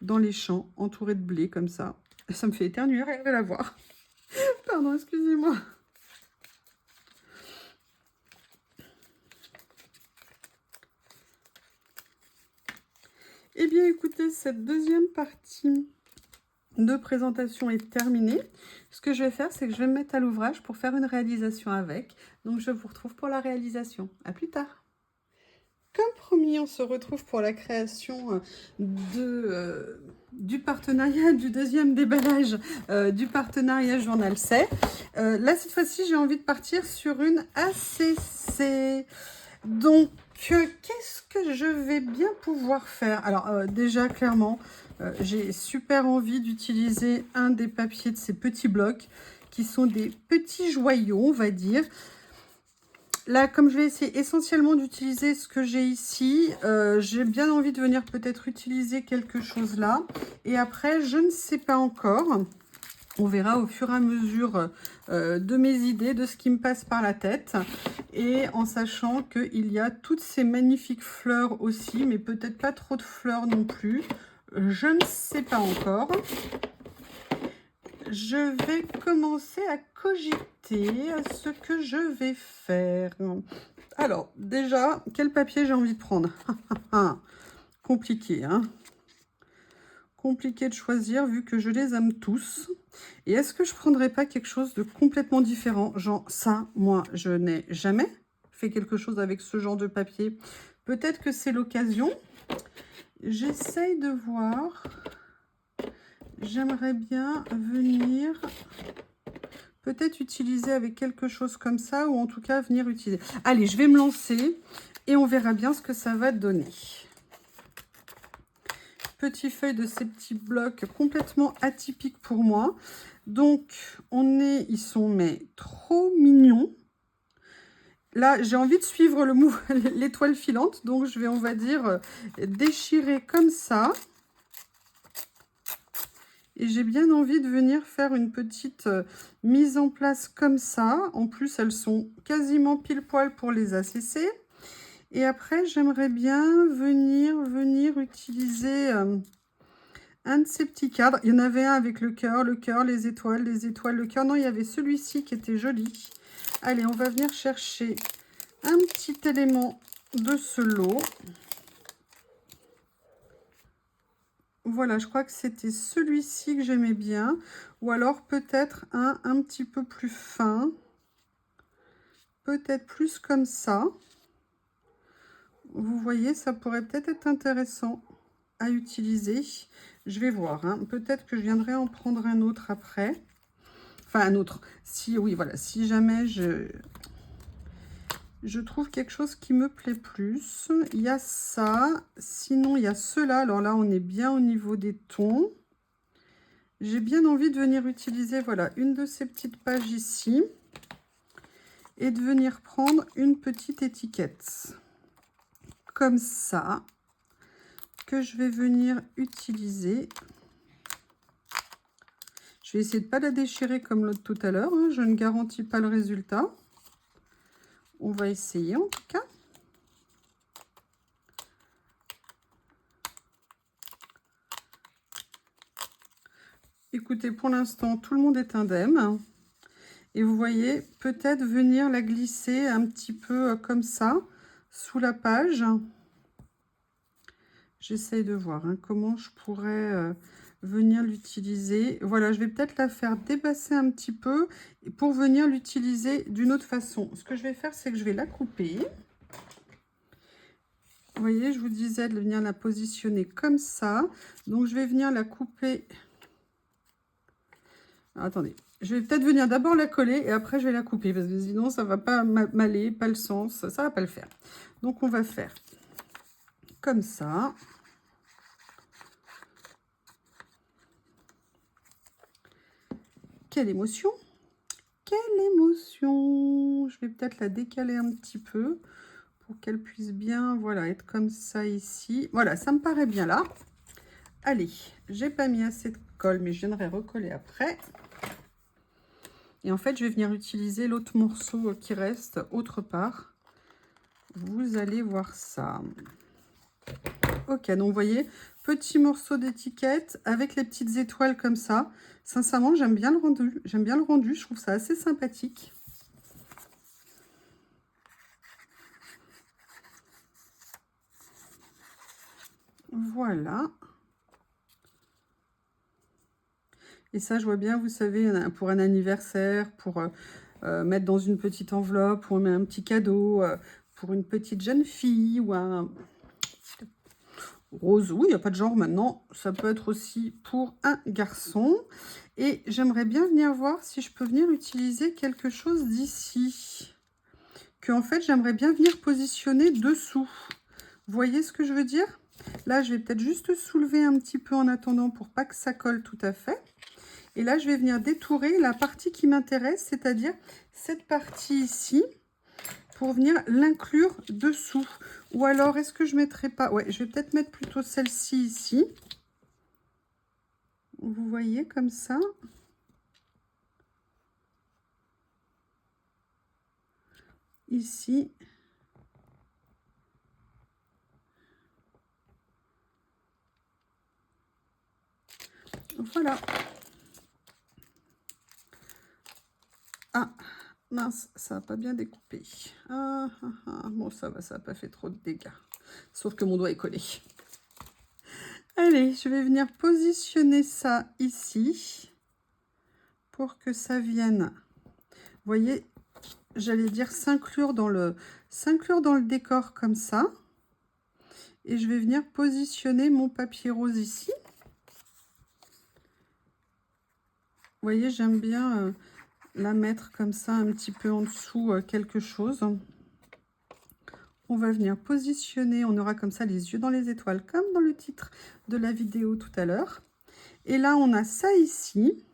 Speaker 1: Dans les champs, entouré de blé comme ça. Ça me fait éternuer, rien de la voir. Pardon, excusez-moi. Eh bien, écoutez, cette deuxième partie de présentation est terminée. Ce que je vais faire, c'est que je vais me mettre à l'ouvrage pour faire une réalisation avec. Donc, je vous retrouve pour la réalisation. À plus tard. Comme promis, on se retrouve pour la création du partenariat, du deuxième déballage du partenariat Journal C. Là, cette fois-ci, j'ai envie de partir sur une ACC. Donc, qu'est-ce que je vais bien pouvoir faire? Alors, déjà, clairement, j'ai super envie d'utiliser un des papiers de ces petits blocs qui sont des petits joyaux, on va dire. Là, comme je vais essayer essentiellement d'utiliser ce que j'ai ici, j'ai bien envie de venir peut-être utiliser quelque chose là. Et après, je ne sais pas encore. On verra au fur et à mesure de mes idées, de ce qui me passe par la tête. Et en sachant qu'il y a toutes ces magnifiques fleurs aussi, mais peut-être pas trop de fleurs non plus. Je ne sais pas encore. Je vais commencer à cogiter ce que je vais faire. Alors, déjà, quel papier j'ai envie de prendre? Compliqué, hein? Compliqué de choisir vu que je les aime tous. Et est-ce que je prendrais pas quelque chose de complètement différent? Genre, ça, moi, je n'ai jamais fait quelque chose avec ce genre de papier. Peut-être que c'est l'occasion. J'essaye de voir... J'aimerais bien venir peut-être utiliser avec quelque chose comme ça, ou en tout cas venir utiliser. Allez, je vais me lancer et on verra bien ce que ça va donner. petites feuilles, de ces petits blocs complètement atypiques pour moi. Donc, ils sont mais trop mignons. Là, j'ai envie de suivre l'étoile filante, donc je vais, on va dire, déchirer comme ça. Et j'ai bien envie de venir faire une petite mise en place comme ça. En plus, elles sont quasiment pile poil pour les ACC. Et après, j'aimerais bien venir utiliser un de ces petits cadres. Il y en avait un avec le cœur, les étoiles, le cœur. Non, il y avait celui-ci qui était joli. Allez, on va venir chercher un petit élément de ce lot. Voilà, je crois que c'était celui-ci que j'aimais bien. Ou alors peut-être un petit peu plus fin. Peut-être plus comme ça. Vous voyez, ça pourrait peut-être être intéressant à utiliser. Je vais voir. Hein. Peut-être que je viendrai en prendre un autre après. Enfin, un autre. Si, oui, voilà. Si jamais je trouve quelque chose qui me plaît plus. Il y a ça. Sinon, il y a cela. Alors là, on est bien au niveau des tons. J'ai bien envie de venir utiliser, voilà, une de ces petites pages ici. Et de venir prendre une petite étiquette. Comme ça. Que je vais venir utiliser. Je vais essayer de ne pas la déchirer comme l'autre tout à l'heure. Hein. Je ne garantis pas le résultat. On va essayer en tout cas. Écoutez, pour l'instant, tout le monde est indemne. Et vous voyez, peut-être venir la glisser un petit peu comme ça, sous la page. J'essaye de voir hein, comment je pourrais venir l'utiliser. Voilà, je vais peut-être la faire dépasser un petit peu pour venir l'utiliser d'une autre façon. Ce que je vais faire, c'est que je vais la couper. Vous voyez, je vous disais de venir la positionner comme ça. Donc, je vais venir la couper. Alors, attendez, je vais peut-être venir d'abord la coller et après, je vais la couper. Parce que sinon, ça ne va pas m'aller, pas le sens. Ça ne va pas le faire. Donc, on va faire comme ça. Quelle émotion! Quelle émotion! Je vais peut-être la décaler un petit peu pour qu'elle puisse bien, voilà, être comme ça ici. Voilà, ça me paraît bien là. Allez, j'ai pas mis assez de colle, mais je viendrai recoller après. Et en fait, je vais venir utiliser l'autre morceau qui reste autre part. Vous allez voir ça. Ok, donc vous voyez, petit morceau d'étiquette avec les petites étoiles comme ça. Sincèrement, j'aime bien le rendu. J'aime bien le rendu, je trouve ça assez sympathique. Voilà. Et ça, je vois bien, vous savez, pour un anniversaire, pour mettre dans une petite enveloppe, ou on met un petit cadeau pour une petite jeune fille, ou un rose. Oui, il n'y a pas de genre maintenant. Ça peut être aussi pour un garçon. Et j'aimerais bien venir voir si je peux venir utiliser quelque chose d'ici. Que en fait, j'aimerais bien venir positionner dessous. Vous voyez ce que je veux dire? Là, je vais peut-être juste soulever un petit peu en attendant pour pas que ça colle tout à fait. Et là, je vais venir détourer la partie qui m'intéresse, c'est-à-dire cette partie ici, pour venir l'inclure dessous. Ou alors, est-ce que je ne mettrai pas... Ouais, je vais peut-être mettre plutôt celle-ci ici. Vous voyez, comme ça. Ici. Voilà. Ah, mince, ça n'a pas bien découpé. Bon, ça va, ça n'a pas fait trop de dégâts. Sauf que mon doigt est collé. Allez, je vais venir positionner ça ici pour que ça vienne, vous voyez, j'allais dire s'inclure dans le décor comme ça. Et je vais venir positionner mon papier rose ici. Vous voyez, j'aime bien la mettre comme ça un petit peu en dessous quelque chose. On va venir positionner, on aura comme ça les yeux dans les étoiles, comme dans le titre de la vidéo tout à l'heure. Et là, on a ça ici.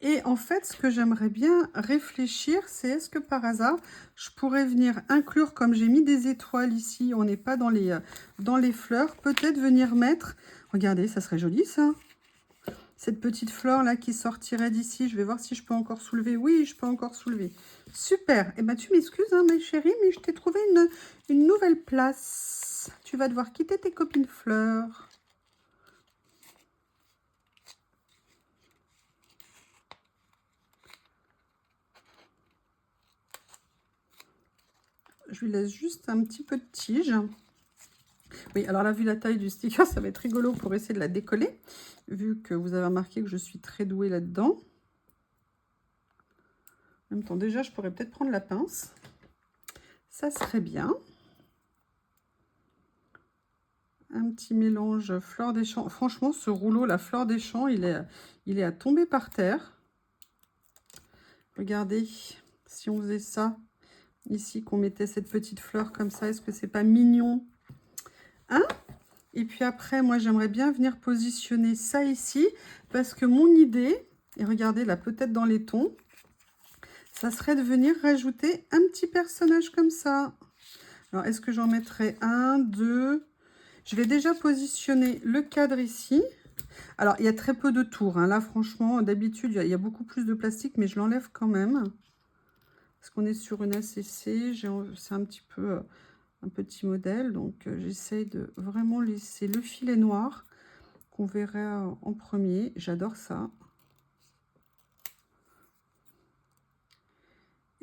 Speaker 1: Et en fait, ce que j'aimerais bien réfléchir, c'est est-ce que par hasard, je pourrais venir inclure, comme j'ai mis des étoiles ici, on n'est pas dans les fleurs, peut-être venir mettre, regardez, ça serait joli ça, cette petite fleur là qui sortirait d'ici. Je vais voir si je peux encore soulever. Oui, je peux encore soulever. Super. Eh ben, tu m'excuses, hein, ma chérie, mais je t'ai trouvé une nouvelle place. Tu vas devoir quitter tes copines fleurs. Je lui laisse juste un petit peu de tige. Oui, alors là, vu la taille du sticker, ça va être rigolo pour essayer de la décoller, vu que vous avez remarqué que je suis très douée là-dedans. En même temps, déjà, je pourrais peut-être prendre la pince. Ça serait bien. Un petit mélange fleur des champs. Franchement, ce rouleau, la fleur des champs, il est à tomber par terre. Regardez, si on faisait ça, ici, qu'on mettait cette petite fleur comme ça, est-ce que c'est pas mignon? Hein? Et puis après, moi, j'aimerais bien venir positionner ça ici, parce que mon idée, et regardez là, peut-être dans les tons, ça serait de venir rajouter un petit personnage comme ça. Alors, est-ce que j'en mettrais un, deux? Je vais déjà positionner le cadre ici. Alors, il y a très peu de tours. Hein. Là, franchement, d'habitude, il y a beaucoup plus de plastique, mais je l'enlève quand même. Parce qu'on est sur une ACC. C'est un petit peu un petit modèle. Donc, j'essaye de vraiment laisser le filet noir qu'on verrait en premier. J'adore ça.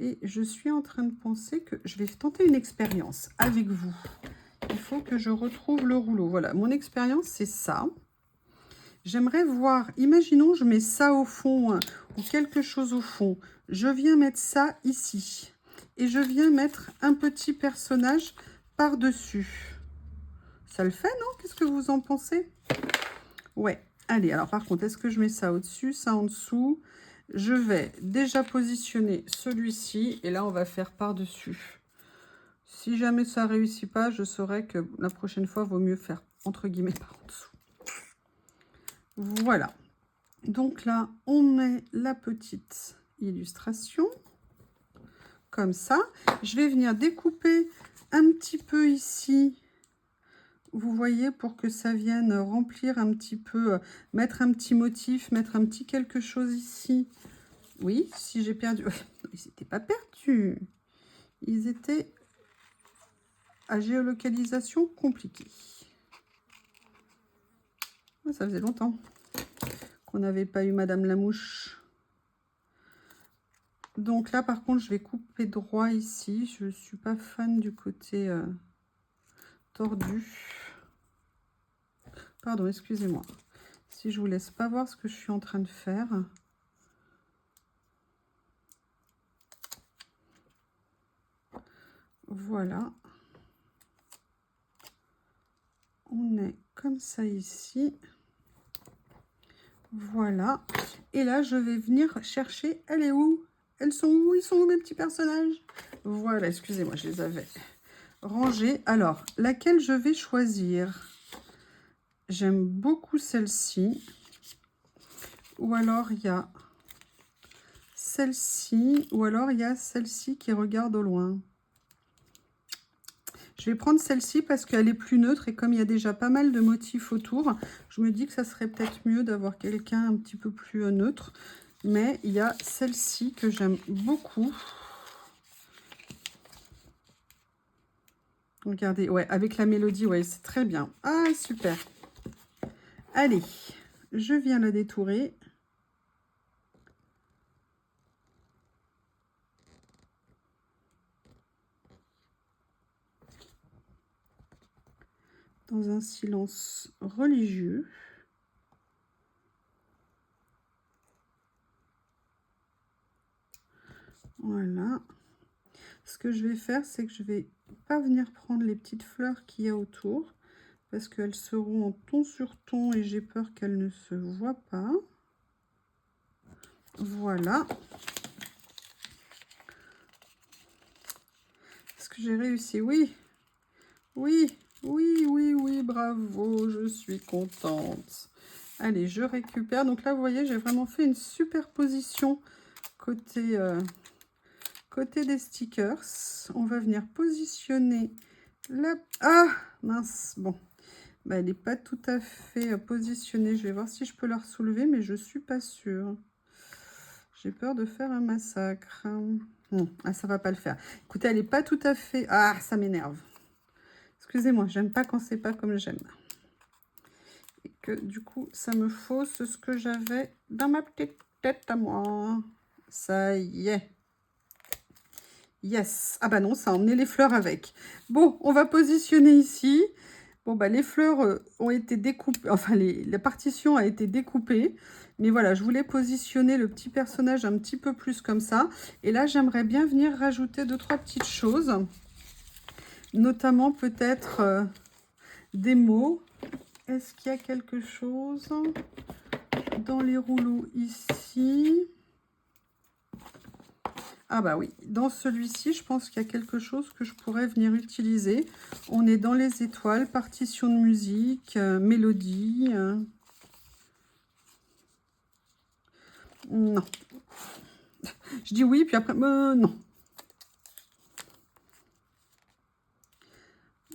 Speaker 1: Et je suis en train de penser que je vais tenter une expérience avec vous. Il faut que je retrouve le rouleau. Voilà, mon expérience, c'est ça. J'aimerais voir, imaginons, je mets ça au fond, hein, ou quelque chose au fond. Je viens mettre ça ici. Et je viens mettre un petit personnage par-dessus. Ça le fait, non? Qu'est-ce que vous en pensez? Ouais. Allez, alors par contre, est-ce que je mets ça au-dessus, ça en dessous? Je vais déjà positionner celui-ci. Et là, on va faire par-dessus. Si jamais ça ne réussit pas, je saurai que la prochaine fois, il vaut mieux faire entre guillemets par en dessous. Voilà. Donc là, on met la petite illustration. Comme ça. Je vais venir découper un petit peu ici. Vous voyez, pour que ça vienne remplir un petit peu, mettre un petit motif, mettre un petit quelque chose ici. Oui, si j'ai perdu... Ils n'étaient pas perdus. Ils étaient à géolocalisation compliquée. Ça faisait longtemps qu'on n'avait pas eu Madame la Mouche. Donc là, par contre, je vais couper droit ici. Je ne suis pas fan du côté tordu. Pardon, excusez-moi. Si je vous laisse pas voir ce que je suis en train de faire. Voilà. On est comme ça ici. Voilà. Et là, je vais venir chercher. Elle est où? Elles sont où? Ils sont où mes petits personnages? Voilà, excusez-moi, je les avais rangés. Alors, laquelle je vais choisir? J'aime beaucoup celle-ci. Ou alors, il y a celle-ci. Ou alors, il y a celle-ci qui regarde au loin. Je vais prendre celle-ci parce qu'elle est plus neutre et comme il y a déjà pas mal de motifs autour, je me dis que ça serait peut-être mieux d'avoir quelqu'un un petit peu plus neutre. Mais il y a celle-ci que j'aime beaucoup. Regardez, ouais, avec la mélodie, ouais, c'est très bien. Ah, super. Allez, je viens la détourer. Dans un silence religieux. Voilà. Ce que je vais faire, c'est que je vais pas venir prendre les petites fleurs qu'il y a autour parce qu'elles seront en ton sur ton et j'ai peur qu'elles ne se voient pas. Voilà. Est-ce que j'ai réussi? Oui. Oui, oui, oui, oui, bravo, je suis contente. Allez, je récupère. Donc là, vous voyez, j'ai vraiment fait une superposition côté, côté des stickers. On va venir positionner la... Ah, mince, bon. Bah, elle n'est pas tout à fait positionnée. Je vais voir si je peux la soulever, mais je suis pas sûre. J'ai peur de faire un massacre. Non, ah, ça va pas le faire. Écoutez, elle n'est pas tout à fait... Ah, ça m'énerve. Excusez-moi, j'aime pas quand c'est pas comme j'aime. Et que du coup, ça me fausse ce que j'avais dans ma petite tête à moi. Ça y est. Yes. Ah bah non, ça a emmené les fleurs avec. Bon, on va positionner ici. Bon, bah les fleurs ont été découpées. Enfin, la partition a été découpée. Mais voilà, je voulais positionner le petit personnage un petit peu plus comme ça. Et là, j'aimerais bien venir rajouter 2-3 petites choses. Notamment peut-être des mots. Est-ce qu'il y a quelque chose dans les rouleaux ici? Ah bah oui, dans celui-ci, je pense qu'il y a quelque chose que je pourrais venir utiliser. On est dans les étoiles, partition de musique, mélodie. Non. Je dis oui, puis après, non.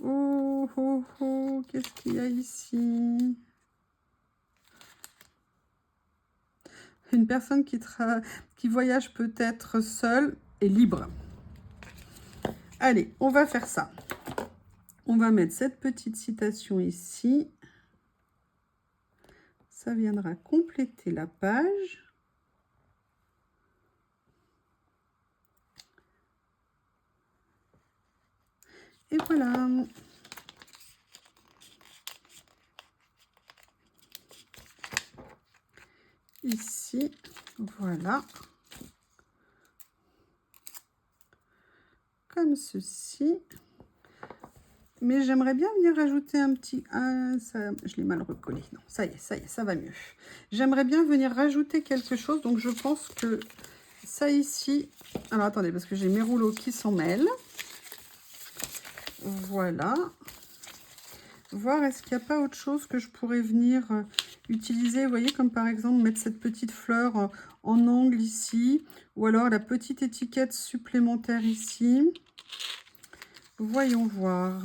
Speaker 1: Oh, oh, oh, qu'est-ce qu'il y a ici? Une personne qui voyage peut-être seule et libre. Allez, on va faire ça. On va mettre cette petite citation ici. Ça viendra compléter la page. Et voilà. Ici, voilà. Comme ceci. Mais j'aimerais bien venir rajouter un petit... Ah, ça, je l'ai mal recollé. Non, ça y est, ça va mieux. J'aimerais bien venir rajouter quelque chose. Donc, je pense que ça ici... Alors, attendez, parce que j'ai mes rouleaux qui s'en mêlent. Voilà. Voir est-ce qu'il n'y a pas autre chose que je pourrais venir utiliser. Vous voyez, comme par exemple, mettre cette petite fleur en angle ici. Ou alors la petite étiquette supplémentaire ici. Voyons voir.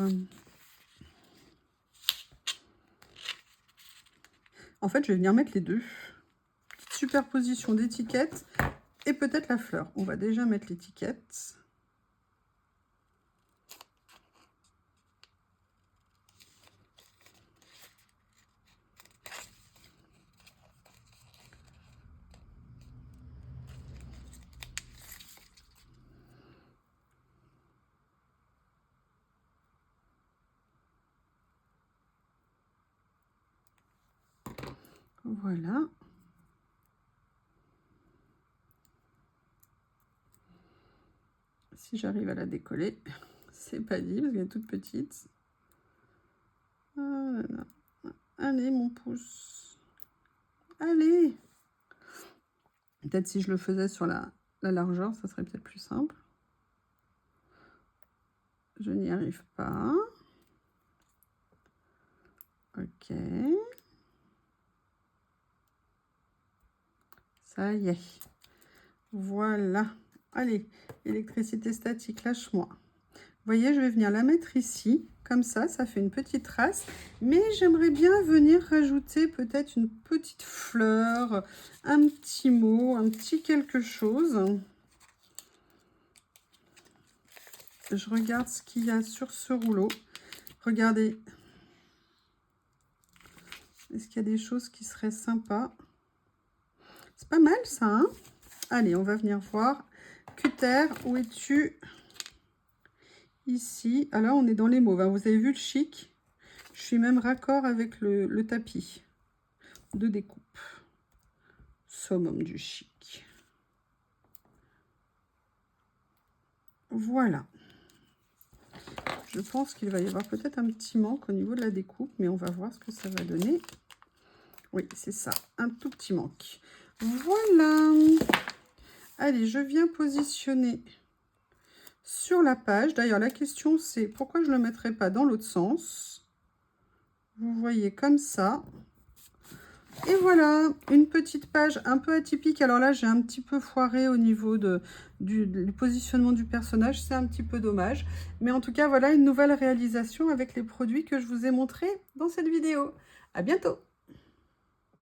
Speaker 1: En fait, je vais venir mettre les deux. Petite superposition d'étiquettes et peut-être la fleur. On va déjà mettre l'étiquette. Voilà. Si j'arrive à la décoller, c'est pas dit parce qu'elle est toute petite. Ah là là. Allez, mon pouce. Allez. Peut-être si je le faisais sur la largeur, ça serait peut-être plus simple. Je n'y arrive pas. Ok. Ça y est. Voilà. Allez, électricité statique, lâche-moi. Vous voyez, je vais venir la mettre ici. Comme ça fait une petite trace. Mais j'aimerais bien venir rajouter peut-être une petite fleur, un petit mot, un petit quelque chose. Je regarde ce qu'il y a sur ce rouleau. Regardez. Est-ce qu'il y a des choses qui seraient sympas? C'est pas mal ça, hein? Allez, on va venir voir. Cutter, où es-tu? Ici. Alors, on est dans les mauves. Hein. Vous avez vu le chic? Je suis même raccord avec le tapis de découpe. Summum du chic. Voilà. Je pense qu'il va y avoir peut-être un petit manque au niveau de la découpe, mais on va voir ce que ça va donner. Oui, c'est ça, un tout petit manque. Voilà. Allez, je viens positionner sur la page. D'ailleurs, la question, c'est pourquoi je ne le mettrais pas dans l'autre sens. Vous voyez comme ça. Et voilà, une petite page un peu atypique. Alors là, j'ai un petit peu foiré au niveau du positionnement du personnage. C'est un petit peu dommage. Mais en tout cas, voilà une nouvelle réalisation avec les produits que je vous ai montrés dans cette vidéo. À bientôt!